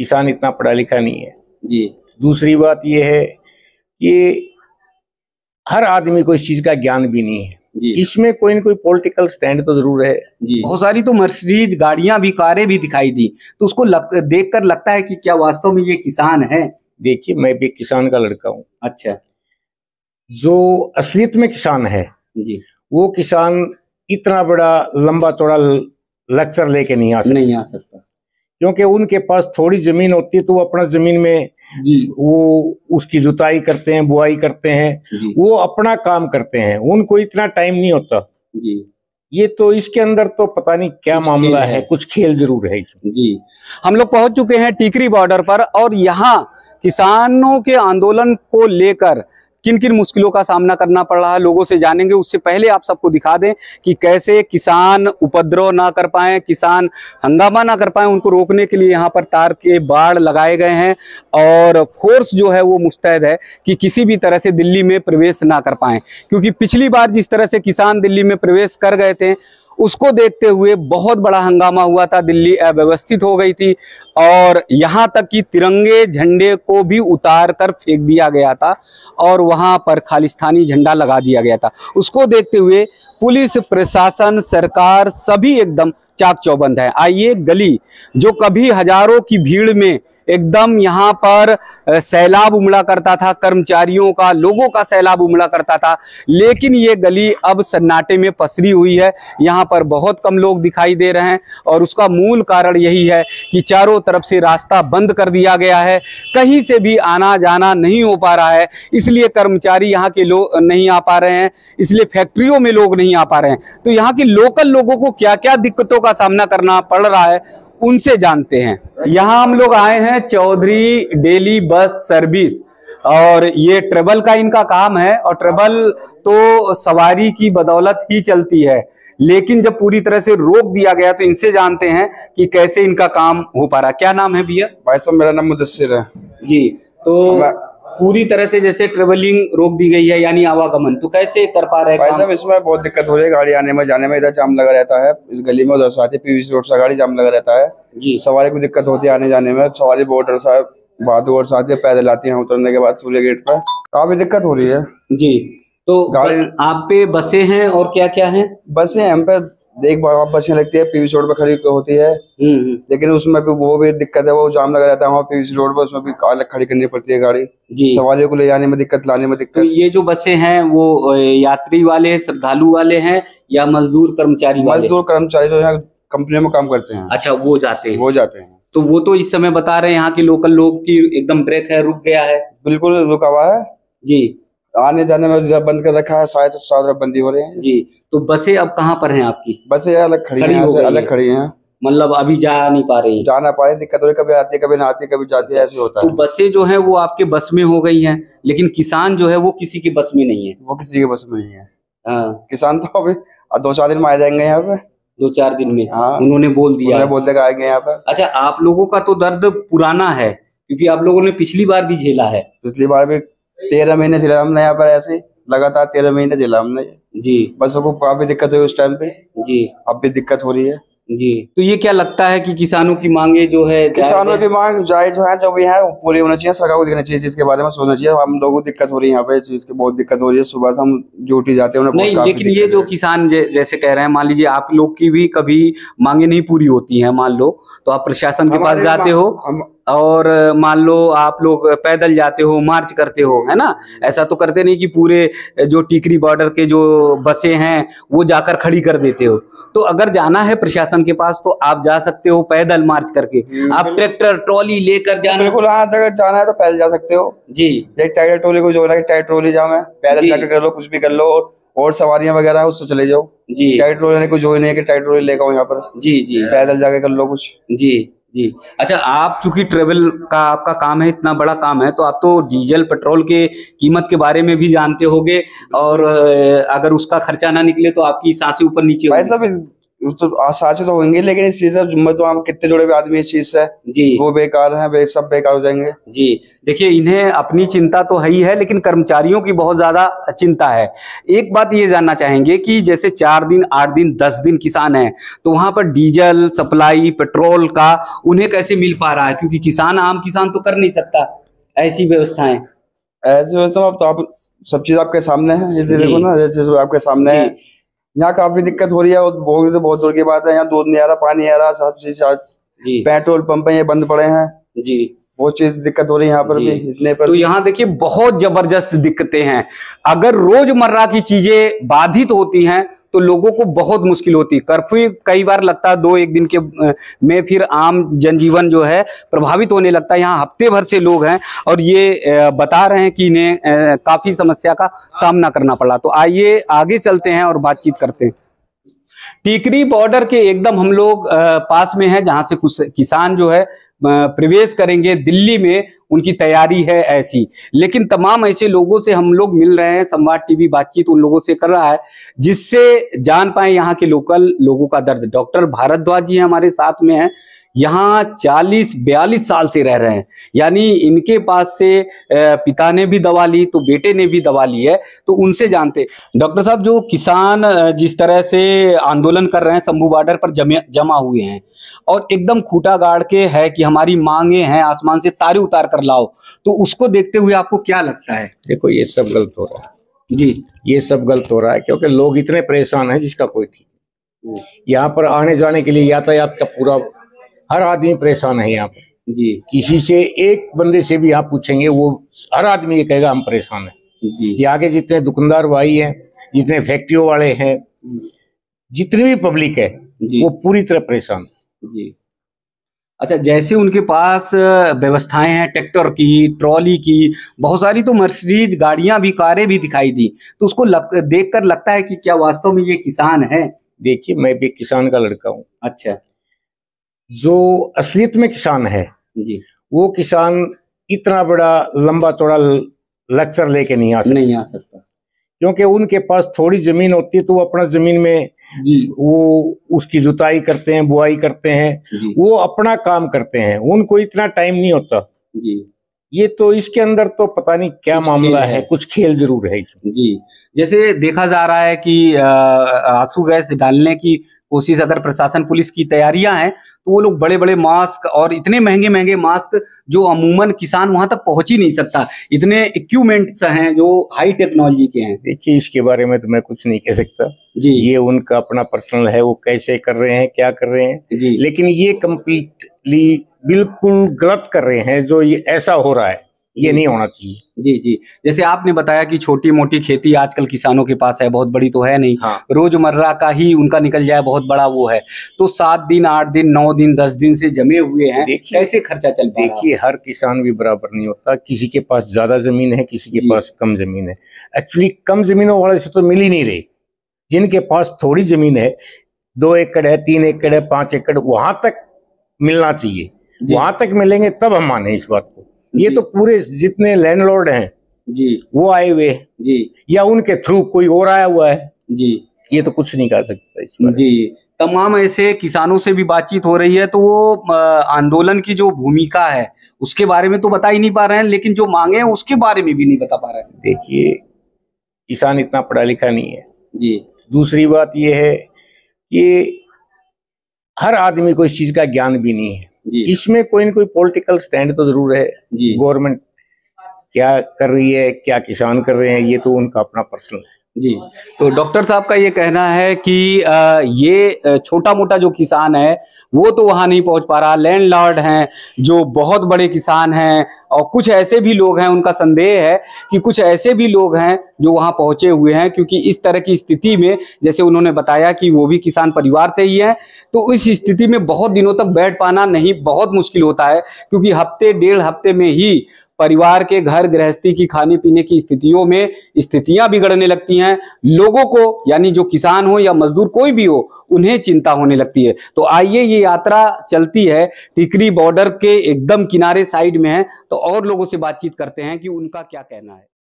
किसान इतना पढ़ा लिखा नहीं है जी। दूसरी बात ये है कि हर आदमी को इस चीज का ज्ञान भी नहीं है जी। इसमें कोई न कोई पॉलिटिकल स्टैंड तो जरूर है जी। बहुत सारी तो मर्सिडीज गाड़ियां भी, कारें भी दिखाई दी, तो उसको देखकर लगता है कि क्या वास्तव में ये किसान है? देखिए, मैं भी किसान का लड़का हूँ। अच्छा। जो असलियत में किसान है जी, वो किसान इतना बड़ा लंबा चौड़ा लेक्चर लेके नहीं आ सकता क्योंकि उनके पास थोड़ी जमीन होती है तो वो अपना जमीन में जी वो उसकी जुताई करते हैं, बुआई करते हैं, वो अपना काम करते हैं, उनको इतना टाइम नहीं होता जी। ये तो इसके अंदर तो पता नहीं क्या मामला है, कुछ खेल जरूर है इसमें। जी, हम लोग पहुंच चुके हैं टीकरी बॉर्डर पर और यहाँ किसानों के आंदोलन को लेकर किन किन मुश्किलों का सामना करना पड़ रहा है लोगों से जानेंगे। उससे पहले आप सबको दिखा दें कि कैसे किसान उपद्रव ना कर पाए, किसान हंगामा ना कर पाए, उनको रोकने के लिए यहाँ पर तार के बाड़ लगाए गए हैं और फोर्स जो है वो मुस्तैद है कि किसी भी तरह से दिल्ली में प्रवेश ना कर पाए, क्योंकि पिछली बार जिस तरह से किसान दिल्ली में प्रवेश कर गए थे उसको देखते हुए बहुत बड़ा हंगामा हुआ था, दिल्ली अव्यवस्थित हो गई थी और यहाँ तक कि तिरंगे झंडे को भी उतार कर फेंक दिया गया था और वहाँ पर खालिस्तानी झंडा लगा दिया गया था। उसको देखते हुए पुलिस प्रशासन सरकार सभी एकदम चाक चौबंद है। आइए, गली जो कभी हजारों की भीड़ में एकदम यहाँ पर सैलाब उमड़ा करता था, कर्मचारियों का, लोगों का सैलाब उमड़ा करता था, लेकिन ये गली अब सन्नाटे में पसरी हुई है। यहाँ पर बहुत कम लोग दिखाई दे रहे हैं और उसका मूल कारण यही है कि चारों तरफ से रास्ता बंद कर दिया गया है, कहीं से भी आना जाना नहीं हो पा रहा है। इसलिए कर्मचारी यहाँ के लोग नहीं आ पा रहे हैं, इसलिए फैक्ट्रियों में लोग नहीं आ पा रहे हैं। तो यहाँ के लोकल लोगों को क्या क्या दिक्कतों का सामना करना पड़ रहा है उनसे जानते हैं। यहाँ हम लोग आए हैं चौधरी डेली बस सर्विस और ये ट्रेवल का इनका काम है और ट्रेवल तो सवारी की बदौलत ही चलती है, लेकिन जब पूरी तरह से रोक दिया गया तो इनसे जानते हैं कि कैसे इनका काम हो पा रहा। क्या नाम है भैया? भाई साहब, मेरा नाम मुदस्सिर है जी। तो पूरी तरह से जैसे ट्रेवलिंग रोक दी गई है यानी आवागमन, तो कैसे कर पा रहे हैं? भाई साहब, इसमें बहुत दिक्कत हो रही है, गाड़ी आने में जाने में, इधर जाम लगा रहता है, इस गली में उधर से आती है पीवीसी रोड से गाड़ी जाम लगा रहता है जी। सवारी को दिक्कत होती है आने जाने में, सवारी बॉर्डर से बहादुर से आती है, पैदल आती है, उतरने के बाद सूर्य गेट पर काफी दिक्कत हो रही है जी। तो गाड़ी आप पे बसें हैं और क्या क्या है? बसें हम पे एक बार बसें लगती है, पीवीसी रोड पर खड़ी होती है, लेकिन उसमें भी वो भी दिक्कत है, वो जाम लगा रहता है वहाँ पीवीसी रोड पर, उसमें भी अलग खड़ी करनी पड़ती है गाड़ी जी। सवारियों को ले जाने में दिक्कत, लाने में दिक्कत। तो ये जो बसें हैं वो यात्री वाले, श्रद्धालु वाले हैं या मजदूर कर्मचारी वाले? मजदूर कर्मचारी जो यहाँ कंपनियों में काम करते हैं। अच्छा, वो जाते हैं। तो वो तो इस समय बता रहे हैं यहाँ के लोकल लोग की एकदम ब्रेक है, रुक गया है। बिल्कुल रुका हुआ है जी, आने जाने में बंद कर रखा है, शायद बंदी हो रही है जी। तो बसें अब कहाँ पर हैं आपकी? बसें अलग खड़ी हैं, अलग खड़ी हैं, मतलब अभी जा नहीं पा रही? जा ना पा रही, दिक्कत हो रही, कभी आती है कभी ना आती, कभी जाती है, ऐसे होता है। तो बसें जो है वो आपके बस में हो गई हैं, लेकिन किसान जो है वो किसी के बस में नहीं है। वो किसी के बस में नहीं है। किसान तो अभी 2-4 दिन में आ जाएंगे यहाँ पे, 2-4 दिन में। हाँ, उन्होंने बोल दिया, बोल देगा आएंगे यहाँ पे। अच्छा, आप लोगों का तो दर्द पुराना है क्योंकि आप लोगों ने पिछली बार भी झेला है। पिछली बार भी 13 महीने झेला हमने यहाँ पर, ऐसे लगातार 13 महीने झेला हमने जी। बसों को काफी दिक्कत हुई उस टाइम पे जी, अब भी दिक्कत हो रही है जी। तो ये क्या लगता है कि किसानों की मांगे जो है, किसानों की मांग जायज जो है, जो भी है पूरी होनी चाहिए, सरकार को देखना चाहिए, चीज के बारे में सोचना चाहिए। हम लोगों को दिक्कत हो रही है यहाँ पे, इस चीज की बहुत दिक्कत हो रही है, सुबह से हम ड्यूटी जाते हैं नहीं, लेकिन ये जो किसान जैसे कह रहे हैं, मान लीजिए आप लोग की भी कभी मांगे नहीं पूरी होती है, मान लो तो आप प्रशासन के पास जाते हो और मान लो आप लोग पैदल जाते हो, मार्च करते हो, है ना? ऐसा तो करते नहीं कि पूरे जो टीकरी बॉर्डर के जो बसें हैं वो जाकर खड़ी कर देते हो। तो अगर जाना है प्रशासन के पास तो आप जा सकते हो पैदल मार्च करके, आप ट्रैक्टर ट्रॉली लेकर जाना, बिल्कुल, हाँ, अगर जाना है तो पैदल जा सकते हो जी। ट्रैक्टर ट्रॉली को जो है ट्रैक्टर ट्रॉली जाओ, मैं पैदल जाकर कर लो, कुछ भी कर लो, और सवारियां वगैरह उससे चले जाओ जी। ट्रैक्टर ट्रॉली को जो नहीं है कि ट्रैक्टर ट्रॉली लेकर आओ यहाँ पर जी जी, पैदल जाके कर लो कुछ जी जी। अच्छा, आप चूंकि ट्रेवल का आपका काम है, इतना बड़ा काम है, तो आप तो डीजल पेट्रोल के कीमत के बारे में भी जानते होंगे और अगर उसका खर्चा ना निकले तो आपकी सांसें ऊपर नीचे भाई साहब, तो आसानी से तो होंगे, लेकिन इस चीज से तो हम कितने जुड़े हुए आदमी इस चीज से जी, वो बेकार हैं, सब बेकार हो जाएंगे जी। देखिए, इन्हें अपनी चिंता तो है ही है, लेकिन कर्मचारियों की बहुत ज्यादा चिंता है। एक बात ये जानना चाहेंगे कि जैसे 4 दिन 8 दिन 10 दिन किसान हैं, तो वहां पर डीजल सप्लाई पेट्रोल का उन्हें कैसे मिल पा रहा है? क्योंकि किसान आम किसान तो कर नहीं सकता ऐसी व्यवस्थाएं। ऐसी व्यवस्था अब तो आप सब चीज आपके सामने है, जैसे देखो ना, जैसे आपके सामने है। यहाँ काफी दिक्कत हो रही है, तो बहुत दूर की बात है। यहाँ दूध नहीं आ रहा, पानी आ रहा, सब चीज पेट्रोल पंप ये बंद पड़े हैं जी, बहुत चीज दिक्कत हो रही है यहाँ पर भी इतने पर। तो यहाँ देखिए बहुत जबरदस्त दिक्कतें हैं। अगर रोजमर्रा की चीजें बाधित होती हैं तो लोगों को बहुत मुश्किल होती है। कर्फ्यू कई बार लगता है 2-1 दिन के में, फिर आम जनजीवन जो है प्रभावित होने लगता है। यहाँ हफ्ते भर से लोग हैं और ये बता रहे हैं कि इन्हें काफी समस्या का सामना करना पड़ा। तो आइए आगे चलते हैं और बातचीत करते हैं। टिकरी बॉर्डर के एकदम हम लोग पास में है, जहां से कुछ किसान जो है प्रवेश करेंगे दिल्ली में, उनकी तैयारी है ऐसी। लेकिन तमाम ऐसे लोगों से हम लोग मिल रहे हैं, संवाद टीवी बातचीत उन लोगों से कर रहा है जिससे जान पाए यहाँ के लोकल लोगों का दर्द। डॉक्टर भारद्वाज जी हमारे साथ में हैं, यहाँ 40-42 साल से रह रहे हैं, यानी इनके पास से पिता ने भी दवा ली तो बेटे ने भी दवा ली है। तो उनसे जानते। डॉक्टर साहब, जो किसान जिस तरह से आंदोलन कर रहे हैं, शंभू बॉर्डर पर जमा हुए हैं और एकदम खूंटा गाड़ के है कि हमारी मांगे हैं आसमान से तारे उतार कर लाओ, तो उसको देखते हुए आपको क्या लगता है? देखो, ये सब गलत हो रहा है जी, ये सब गलत हो रहा है, क्योंकि लोग इतने परेशान हैं जिसका कोई ठीक नहीं। यहाँ पर आने जाने के लिए यातायात का पूरा हर आदमी परेशान है यहाँ पर जी। किसी से एक बंदे से भी आप पूछेंगे, वो हर आदमी ये कहेगा हम परेशान हैं जी। ये आगे जितने दुकानदार भाई हैं, जितने फैक्ट्रियों वाले हैं, जितनी भी पब्लिक है वो पूरी तरह परेशान जी। अच्छा, जैसे उनके पास व्यवस्थाएं हैं ट्रैक्टर की, ट्रॉली की, बहुत सारी तो मर्सिडीज गाड़ियां भी, कारें भी दिखाई दी, तो उसको देखकर लगता है कि क्या वास्तव में ये किसान है? देखिए, मैं भी किसान का लड़का हूँ। अच्छा। जो असलियत में किसान है जी, वो किसान इतना बड़ा लंबा चौड़ा लेक्चर लेके नहीं आ सकता, क्योंकि उनके पास थोड़ी जमीन होती है तो वो अपना जमीन में जी वो उसकी जुताई करते हैं, बुआई करते हैं, वो अपना काम करते हैं, उनको इतना टाइम नहीं होता जी। ये तो इसके अंदर तो पता नहीं क्या मामला है, कुछ खेल जरूर है इसमें जी। जैसे देखा जा रहा है कि आंसू गैस डालने की कोशिश, अगर प्रशासन पुलिस की तैयारियां हैं तो वो लोग बड़े बड़े मास्क और इतने महंगे महंगे मास्क जो अमूमन किसान वहां तक पहुंच ही नहीं सकता, इतने इक्विपमेंट्स हैं जो हाई टेक्नोलॉजी के हैं। देखिए, इसके बारे में तो मैं कुछ नहीं कह सकता जी, ये उनका अपना पर्सनल है, वो कैसे कर रहे हैं, क्या कर रहे हैं जी। लेकिन ये कंप्लीटली बिल्कुल गलत कर रहे हैं जो ये ऐसा हो रहा है, ये नहीं होना चाहिए जी जी। जैसे आपने बताया कि छोटी मोटी खेती आजकल किसानों के पास है, बहुत बड़ी तो है नहीं, हाँ। रोजमर्रा का ही उनका निकल जाए बहुत बड़ा वो है, तो 7 दिन 8 दिन 9 दिन 10 दिन से जमे हुए हैं, कैसे खर्चा चल पा रहा है? देखिए, हर किसान भी बराबर नहीं होता, किसी के पास ज्यादा जमीन है, किसी के पास कम जमीन है। एक्चुअली कम जमीनों वाले से तो मिल ही नहीं रही। जिनके पास थोड़ी जमीन है, 2 एकड़ है, 3 एकड़ है, 5 एकड़, वहां तक मिलना चाहिए, वहां तक मिलेंगे तब हम माने इस बात को। ये तो पूरे जितने लैंडलॉर्ड हैं जी, वो आए हुए जी, या उनके थ्रू कोई और आया हुआ है जी, ये तो कुछ नहीं कर सकता इसमें जी। तमाम ऐसे किसानों से भी बातचीत हो रही है, तो वो आंदोलन की जो भूमिका है उसके बारे में तो बता ही नहीं पा रहे हैं, लेकिन जो मांगे हैं उसके बारे में भी नहीं बता पा रहे हैं। देखिए, किसान इतना पढ़ा लिखा नहीं है जी। दूसरी बात ये है कि हर आदमी को इस चीज का ज्ञान भी नहीं है। इसमें कोई न कोई पॉलिटिकल स्टैंड तो जरूर है। गवर्नमेंट क्या कर रही है, क्या किसान कर रहे हैं, ये तो उनका अपना पर्सनल है जी। तो डॉक्टर साहब का ये कहना है कि ये छोटा मोटा जो किसान है वो तो वहां नहीं पहुंच पा रहा, लैंडलॉर्ड हैं जो बहुत बड़े किसान हैं, और कुछ ऐसे भी लोग हैं, उनका संदेह है कि कुछ ऐसे भी लोग हैं जो वहां पहुंचे हुए हैं, क्योंकि इस तरह की स्थिति में, जैसे उन्होंने बताया कि वो भी किसान परिवार से ही है, तो इस स्थिति में बहुत दिनों तक बैठ पाना नहीं, बहुत मुश्किल होता है, क्योंकि हफ्ते 1.5 हफ्ते में ही परिवार के घर गृहस्थी की खाने पीने की स्थितियां बिगड़ने लगती हैं। लोगों को, यानी जो किसान हो या मजदूर कोई भी हो, उन्हें चिंता होने लगती है। तो आइए, ये यात्रा चलती है टिकरी बॉर्डर के एकदम किनारे साइड में है, तो और लोगों से बातचीत करते हैं कि उनका क्या कहना है।